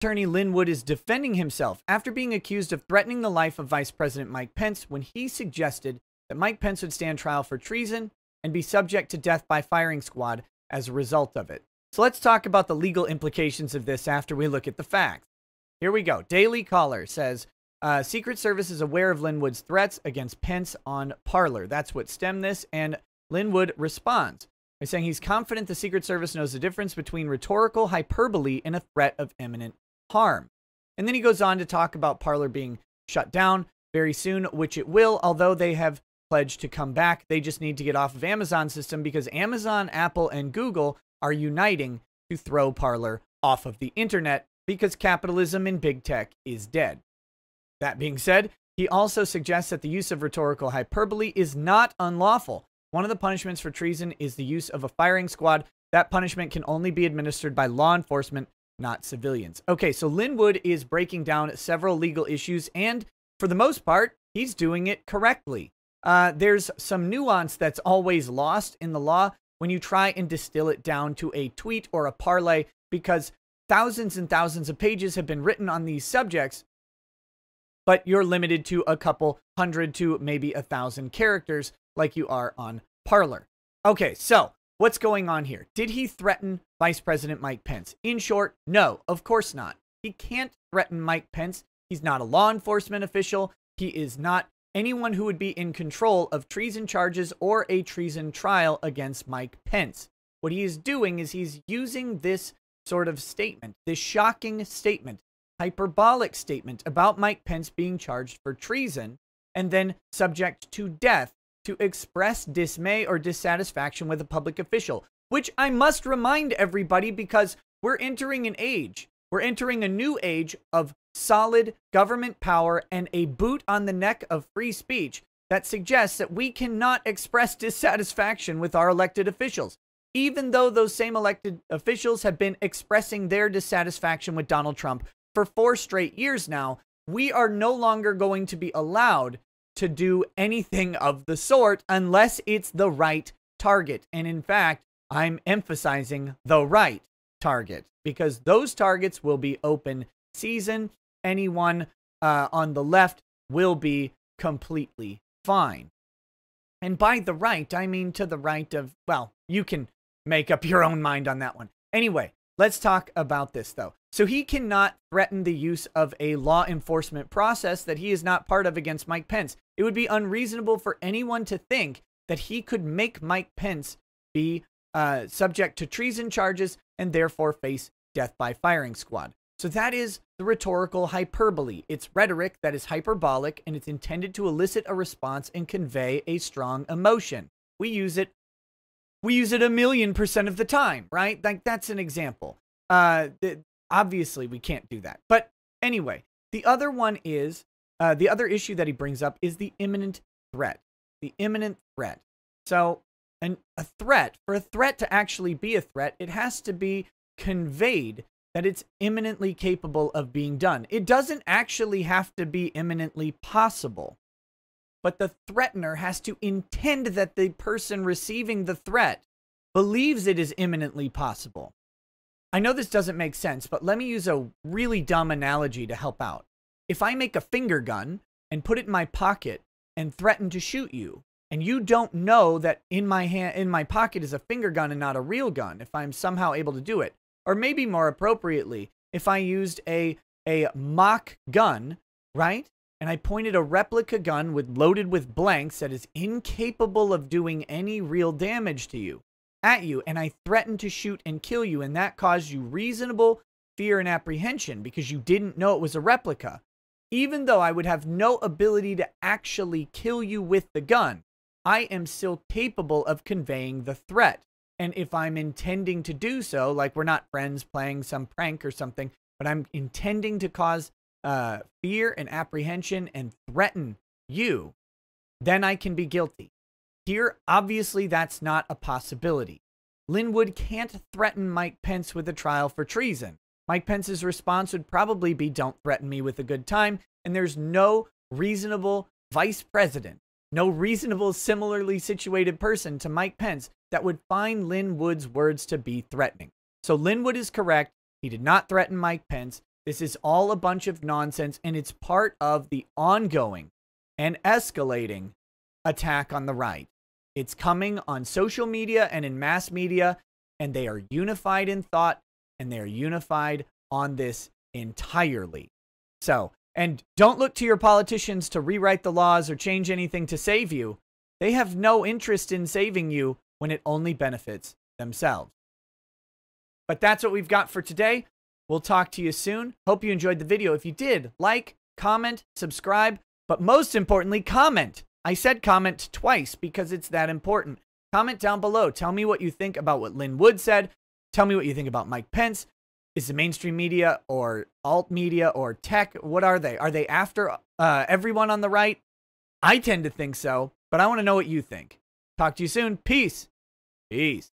Attorney Lin Wood is defending himself after being accused of threatening the life of Vice President Mike Pence when he suggested that Mike Pence would stand trial for treason and be subject to death by firing squad as a result of it. So let's talk about the legal implications of this after we look at the facts. Here we go. Daily Caller says, Secret Service is aware of Lin Wood's threats against Pence on Parler. That's what stemmed this, and Lin Wood responds by saying he's confident the Secret Service knows the difference between rhetorical hyperbole and a threat of imminent harm. And then he goes on to talk about Parler being shut down very soon, which it will, although they have pledged to come back. They just need to get off of Amazon system because Amazon, Apple, and Google are uniting to throw Parler off of the internet because capitalism in big tech is dead. That being said, he also suggests that the use of rhetorical hyperbole is not unlawful. One of the punishments for treason is the use of a firing squad. That punishment can only be administered by law enforcement, not civilians. Okay, so Lin Wood is breaking down several legal issues, and for the most part, he's doing it correctly. There's some nuance that's always lost in the law when you try and distill it down to a tweet or a parlay, because thousands and thousands of pages have been written on these subjects, but you're limited to a couple hundred to maybe 1,000 characters like you are on Parler. Okay, so what's going on here? Did he threaten Vice President Mike Pence? In short, no, of course not. He can't threaten Mike Pence. He's not a law enforcement official. He is not anyone who would be in control of treason charges or a treason trial against Mike Pence. What he is doing is he's using this sort of statement, this shocking statement, hyperbolic statement about Mike Pence being charged for treason and then subject to death to express dismay or dissatisfaction with a public official, which I must remind everybody because we're entering an age. We're entering a new age of solid government power and a boot on the neck of free speech that suggests that we cannot express dissatisfaction with our elected officials, even though those same elected officials have been expressing their dissatisfaction with Donald Trump for 4 straight years now. We are no longer going to be allowed to do anything of the sort unless it's the right target. And in fact, I'm emphasizing the right target because those targets will be open season. Anyone on the left will be completely fine. And by the right, I mean to the right of, well, you can make up your own mind on that one. Anyway, let's talk about this, though. So he cannot threaten the use of a law enforcement process that he is not part of against Mike Pence. It would be unreasonable for anyone to think that he could make Mike Pence be subject to treason charges and therefore face death by firing squad. So that is the rhetorical hyperbole. It's rhetoric that is hyperbolic, and it's intended to elicit a response and convey a strong emotion. We use it 1,000,000% of the time, right? Like, that's an example. Obviously, we can't do that. But anyway, the other one is, the other issue that he brings up is the imminent threat. The imminent threat. So, a threat, for a threat to actually be a threat, it has to be conveyed that it's imminently capable of being done. It doesn't actually have to be imminently possible, but the threatener has to intend that the person receiving the threat believes it is imminently possible. I know this doesn't make sense, but let me use a really dumb analogy to help out. If I make a finger gun and put it in my pocket and threaten to shoot you, and you don't know that in my pocket is a finger gun and not a real gun, if I'm somehow able to do it, or maybe more appropriately, if I used a mock gun, right? And I pointed a replica gun loaded with blanks that is incapable of doing any real damage to you, at you, and I threatened to shoot and kill you, and that caused you reasonable fear and apprehension because you didn't know it was a replica. Even though I would have no ability to actually kill you with the gun, I am still capable of conveying the threat. And if I'm intending to do so, like we're not friends playing some prank or something, but I'm intending to cause fear and apprehension and threaten you, then I can be guilty. Here, obviously, that's not a possibility. Lin Wood can't threaten Mike Pence with a trial for treason. Mike Pence's response would probably be, don't threaten me with a good time, and there's no reasonable vice president, no reasonable similarly situated person to Mike Pence that would find Lin Wood's words to be threatening. So Lin Wood is correct. He did not threaten Mike Pence. This is all a bunch of nonsense, and it's part of the ongoing and escalating attack on the right. It's coming on social media and in mass media, and they are unified in thought, and they are unified on this entirely. So, and don't look to your politicians to rewrite the laws or change anything to save you. They have no interest in saving you when it only benefits themselves. But that's what we've got for today. We'll talk to you soon. Hope you enjoyed the video. If you did, like, comment, subscribe, but most importantly, comment. I said comment twice because it's that important. Comment down below. Tell me what you think about what Lin Wood said. Tell me what you think about Mike Pence. Is the mainstream media or alt media or tech, what are they? Are they after everyone on the right? I tend to think so, but I want to know what you think. Talk to you soon. Peace. Peace.